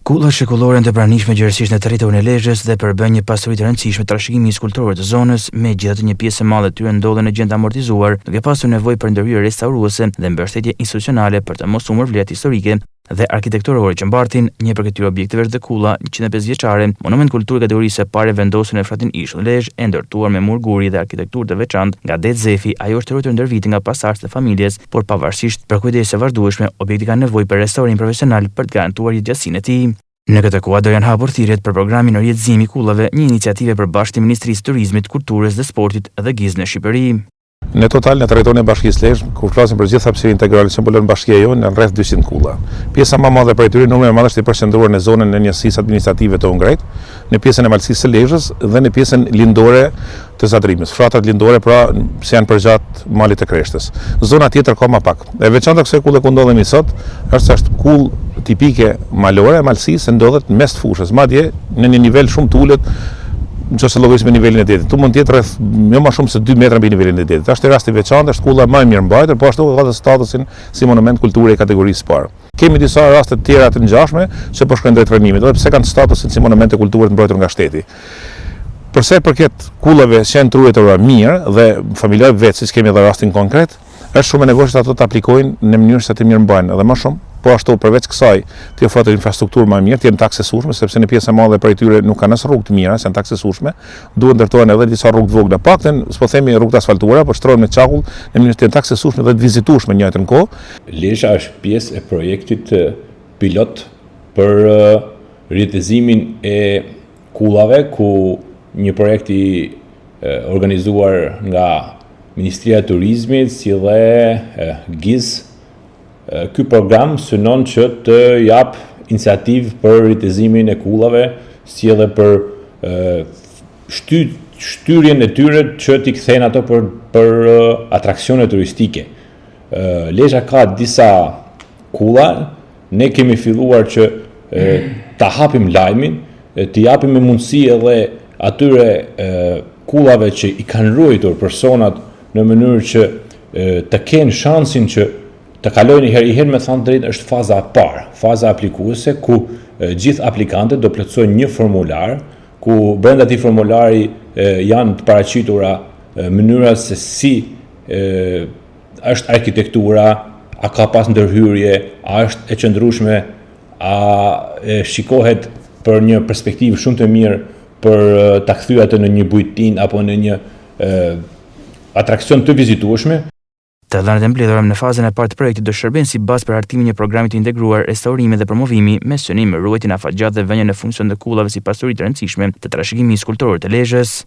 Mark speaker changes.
Speaker 1: Kullat shekullore të pranishme gjërësisht në territorin e Lezhës dhe përbën një pasuri të rëndësishme trashëgimi kulturor të zonës, megjithatë një pjesë e madhe e tyre ndodhen në gjendje amortizuar, duke pasur nevojë për ndërhyrje restauruese dhe mbështetje institucionale për të mos humbur vlerat historike dhe arkitekturore që mbartin. Një prej këtyre objekteve është Kulla, 150 vjeçare, monument kulturore kategorisë së parë vendosur në fshatin Ishull Lezhë, e ndërtuar me mur guri dhe arkitekturë të veçantë nga Det Zefi. Ajo është ruajtur ndër vite nga pasardhësit e familjes, por pavarësisht për kujdes së vazhdueshme, objekti ka nevojë për restaurim profesional për të garantuar jetëgjatësinë e tij. Në këtë kuadër janë hapur thirrjet për programin Orjetëzimi i Kullave, një iniciativë përbashkët të Ministrisë së Turizmit, Kulturës dhe Sportit dhe GIZ në Shqipëri.
Speaker 2: Në total në territorin e Bashkisë Lezhë, kur flasim për gjithë hapësirë integrale që mbulon bashkia jonë, janë rreth 200 kulla. Pjesa më e madhe prej tyre, numri më i madh është i përqendruar në zonën e njësisë administrative të Ungrejt, në pjesën e malësisë së Lezhës dhe në pjesën lindore të Zadrimit. Fshatat lindore pra se janë përgjatë malit të Kreshtes. Zona tjetër ka më pak. E veçanta kësaj kulle ku ndodhemi sot është kullë tipike malore e malësisë, ndodhet mes fushës, madje në një nivel shumë të ulët. Nëse llogarisë me nivelin e detit, tu mund të jetë rreth jo më shumë se 2 metra mbi nivelin e detit. Është rasti i veçantë, është kulla më e mirë mbajtur, po ashtu ka statusin si monument kulture i kategorisë së parë. Kemi disa raste të tjera të ngjashme që po shkojnë drejt rënimit, edhe pse kanë statusin si monumente kulture të mbrojtur nga shteti. Përsa i përket kullave që janë truajtura mirë dhe familjar vetë, siç kemi edhe rastin konkret, është shumë e nevojshme ato të aplikojnë në mënyrë se të mirë mbajnë edhe më shumë. Po ashtu përveç kësaj të ofrohet infrastrukturë më mirë, të jenë të aksesueshme, sepse në pjesën e madhe prej tyre nuk kanë as rrugë të mira, janë të aksesueshme, duhet ndërtohen edhe disa rrugë të vogla. Paktën, s'po themi rrugë të asfaltuara, por shtrohen me çakull në mënyrë të jenë të aksesueshme dhe të vizitueshme në njëjtën kohë.
Speaker 3: Lezhë është pjesë e projektit pilot për rjetëzimin e kullave, ku një projekt i organizuar nga Ministria e Turizmit si dhe GIZ. Ky program synon që të jap iniciativë për rritëzimin e kullave, si edhe për shtyrjen e tyre që t'i kthejnë ato për atraksione turistike. Lezhë ka disa kulla, ne kemi filluar që ta hapim lajmin, t'i japim me mundësi edhe atyre kullave që i kanë ruajtur personat në mënyrë që të kenë shansin që të kalojnë herë me thënë drejt është faza e parë, faza aplikuese, ku gjithë aplikantët do plotësojnë një formular, ku brenda këtij formulari janë të paraqitura mënyra se si është arkitektura, a ka pas ndërhyrje, a është e qëndrueshme, a shikohet për një perspektivë shumë të mirë për ta kthyer atë në një bujtin apo në një atraksion të vizitueshme.
Speaker 1: Të dhënat e mbledhura në fazën e parë të projektit do shërbejnë si bazë për hartimin e një programi të integruar restaurimi dhe promovimi me synim ruajtjen e afatgjat dhe vënien në funksion të kullave si pasuri të rëndësishme të trashëgimisë kulturore të Lezhës.